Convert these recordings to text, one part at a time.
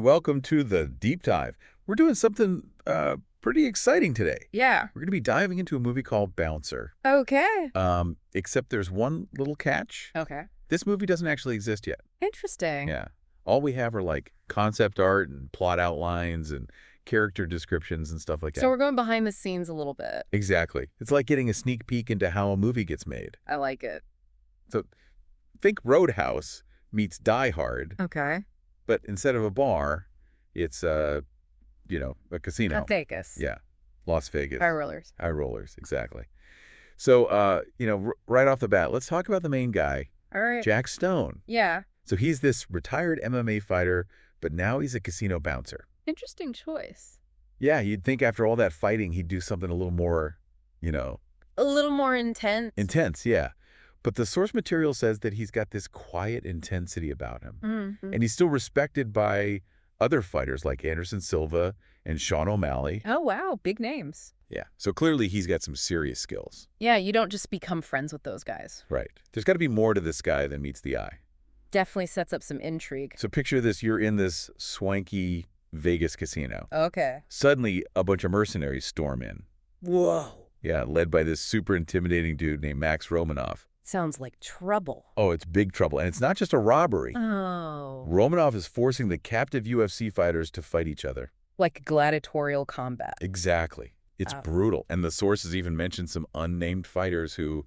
Welcome to the deep dive. We're doing something pretty exciting today. Yeah. We're going to be diving into a movie called Bouncer. Okay. Except there's one little catch. Okay. This movie doesn't actually exist yet. Interesting. Yeah. All we have are like concept art and plot outlines and character descriptions and stuff like that. So we're going behind the scenes a little bit. Exactly. It's like getting a sneak peek into how a movie gets made. I like it. So think Roadhouse meets Die Hard, Okay. but instead of a bar, it's a casino. Vegas. Yeah. Las Vegas. High rollers. High rollers, exactly. So, right off the bat, let's talk about the main guy, All right. Jack Stone. Yeah. So he's this retired MMA fighter, but now he's a casino bouncer. Interesting choice. Yeah, you'd think after all that fighting, he'd do something a little more, A little more intense. intense, yeah. But the source material says that he's got this quiet intensity about him. Mm-hmm. And he's still respected by other fighters like Anderson Silva and Sean O'Malley. Oh, wow. Big names. Yeah, so clearly he's got some serious skills. Yeah, you don't just become friends with those guys. Right. There's got to be more to this guy than meets the eye. Definitely sets up some intrigue. So picture this, you're in this swanky Vegas casino. Okay. Suddenly, a bunch of mercenaries storm in. Whoa. Yeah, led by this super intimidating dude named Max Romanoff. Sounds like trouble. Oh, it's big trouble. And it's not just a robbery. Oh. Romanoff is forcing the captive UFC fighters to fight each other. Like gladiatorial combat. Exactly. It's brutal. And the sources even mention some unnamed fighters who,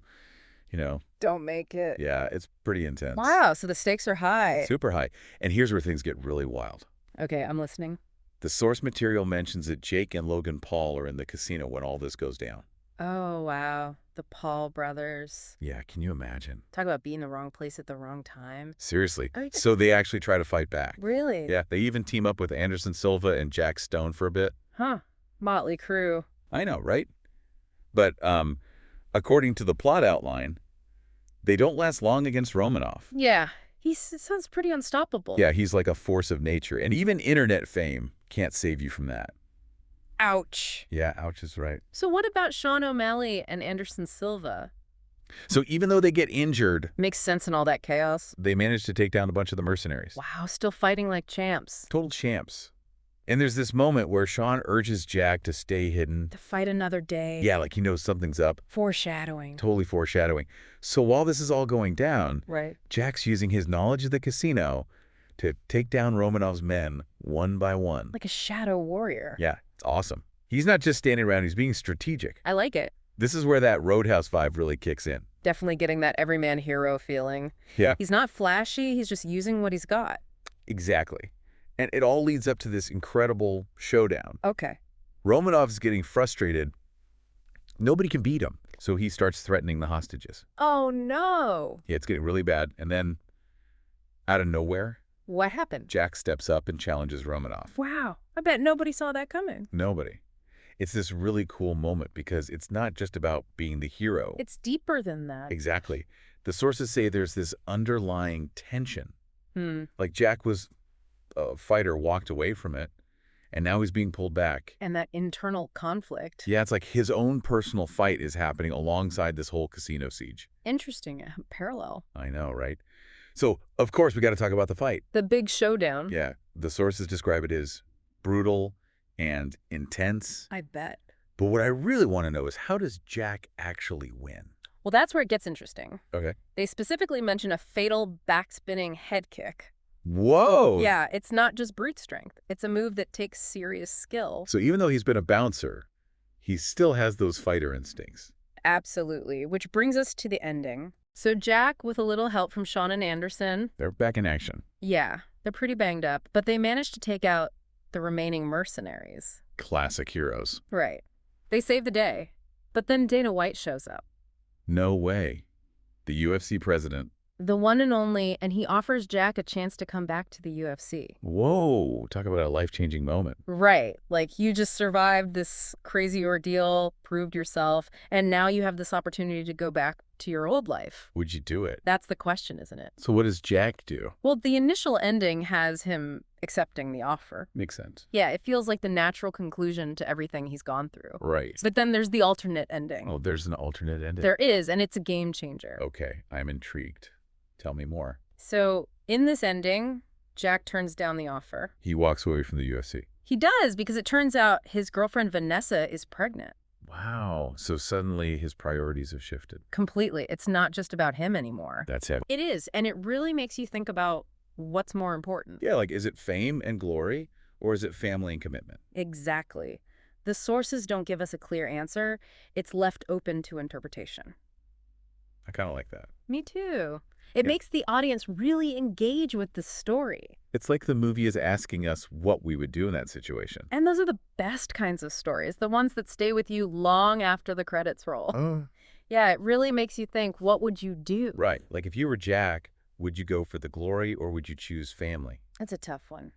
Don't make it. yeah, it's pretty intense. Wow, so the stakes are high. Super high. And here's where things get really wild. Okay, I'm listening. The source material mentions that Jake and Logan Paul are in the casino when all this goes down. Oh, wow. The Paul brothers. Yeah, can you imagine? Talk about being in the wrong place at the wrong time. Seriously. Oh, yeah. So they actually try to fight back. Really? Yeah, they even team up with Anderson Silva and Jack Stone for a bit. Huh. Motley Crue. I know, right? But according to the plot outline, they don't last long against Romanoff. Yeah. Sounds pretty unstoppable. Yeah, he's like a force of nature. And even internet fame can't save you from that. Ouch. Yeah, ouch is right. So what about Sean O'Malley and Anderson Silva? So even though they get injured, Makes sense in all that chaos. they manage to take down a bunch of the mercenaries. Wow, still fighting like champs. Total champs. And there's this moment where Sean urges Jack to stay hidden. To fight another day. Yeah, like he knows something's up. Foreshadowing. Totally foreshadowing. So while this is all going down, Right. Jack's using his knowledge of the casino to take down Romanoff's men one by one. Like a shadow warrior. Yeah, it's awesome. He's not just standing around, he's being strategic. I like it. This is where that Roadhouse vibe really kicks in. Definitely getting that everyman hero feeling. Yeah. He's not flashy, he's just using what he's got. Exactly. And it all leads up to this incredible showdown. Okay. Romanoff's getting frustrated. Nobody can beat him. So he starts threatening the hostages. Oh, no. Yeah, it's getting really bad. And then, out of nowhere, What happened? Jack steps up and challenges Romanoff. Wow. I bet nobody saw that coming. Nobody. It's this really cool moment because it's not just about being the hero. It's deeper than that. Exactly. The sources say there's this underlying tension. Hmm. Like Jack was a fighter, walked away from it, and now he's being pulled back. And that internal conflict. Yeah, it's like his own personal fight is happening alongside this whole casino siege. Interesting. Parallel. I know, right? So, of course, we got to talk about the fight. The big showdown. Yeah, the sources describe it as brutal and intense. I bet. But what I really want to know is, how does Jack actually win? Well, that's where it gets interesting. Okay. They specifically mention a fatal back-spinning head kick. Whoa! Yeah, it's not just brute strength. It's a move that takes serious skill. So even though he's been a bouncer, he still has those fighter instincts. Absolutely. Which brings us to the ending. So Jack, with a little help from Sean and Anderson, They're back in action. yeah, they're pretty banged up, but they managed to take out the remaining mercenaries. Classic heroes. Right. They save the day. But then Dana White shows up. No way. The UFC president. The one and only, and he offers Jack a chance to come back to the UFC. Whoa, talk about a life-changing moment. Right. Like, you just survived this crazy ordeal, proved yourself, and now you have this opportunity to go back to your old life. Would you do it? That's the question, isn't it? So what does Jack do? Well, the initial ending has him accepting the offer. Makes sense. Yeah, it feels like the natural conclusion to everything he's gone through. Right. But then there's the alternate ending. Oh, there's an alternate ending. There is, and it's a game changer. Okay, I'm intrigued. Tell me more. So in this ending, Jack turns down the offer. He walks away from the UFC. He does, because it turns out his girlfriend Vanessa is pregnant. Wow. So suddenly his priorities have shifted. Completely. It's not just about him anymore. That's heavy. It is, and it really makes you think about what's more important. Yeah, like, is it fame and glory, or is it family and commitment? Exactly. The sources don't give us a clear answer. It's left open to interpretation. I kind of like that. Me too. It Yeah. makes the audience really engage with the story. It's like the movie is asking us what we would do in that situation. And those are the best kinds of stories, the ones that stay with you long after the credits roll. Oh. Yeah, it really makes you think, what would you do? Right. Like, if you were Jack, would you go for the glory or would you choose family? That's a tough one.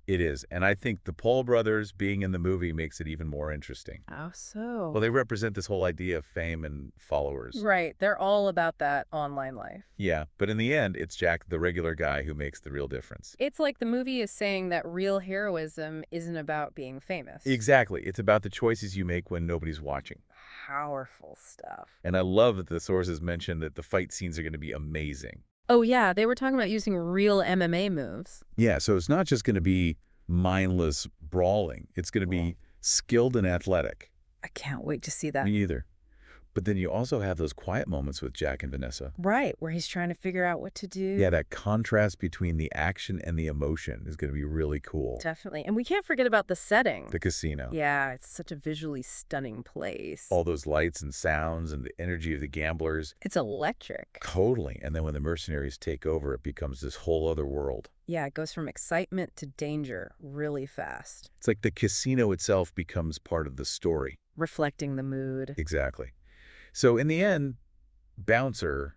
It is. And I think the Paul brothers being in the movie makes it even more interesting. How so? Well, they represent this whole idea of fame and followers. Right. They're all about that online life. Yeah, but in the end, it's Jack, the regular guy, who makes the real difference. It's like the movie is saying that real heroism isn't about being famous. Exactly. It's about the choices you make when nobody's watching. Powerful stuff. And I love that the sources mentioned that the fight scenes are going to be amazing. Oh, yeah. They were talking about using real MMA moves. Yeah, so it's not just going to be mindless brawling. It's going to be skilled and athletic. I can't wait to see that. Me either. But then you also have those quiet moments with Jack and Vanessa. Right, where he's trying to figure out what to do. Yeah, that contrast between the action and the emotion is going to be really cool. Definitely. And we can't forget about the setting. The casino. Yeah, it's such a visually stunning place. All those lights and sounds and the energy of the gamblers. It's electric. Totally. And then when the mercenaries take over, it becomes this whole other world. Yeah, it goes from excitement to danger really fast. It's like the casino itself becomes part of the story. Reflecting the mood. Exactly. So in the end, Bouncer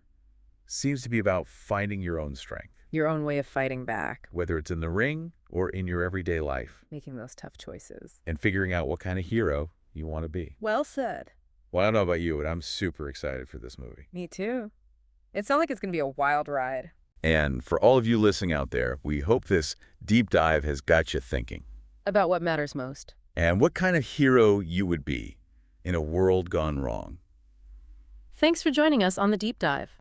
seems to be about finding your own strength, Your own way of fighting back. whether it's in the ring or in your everyday life, Making those tough choices. and figuring out what kind of hero you want to be. Well said. Well, I don't know about you, but I'm super excited for this movie. Me too. It sounds like it's going to be a wild ride. And for all of you listening out there, we hope this deep dive has got you thinking. About what matters most. And what kind of hero you would be in a world gone wrong. Thanks for joining us on The Deep Dive.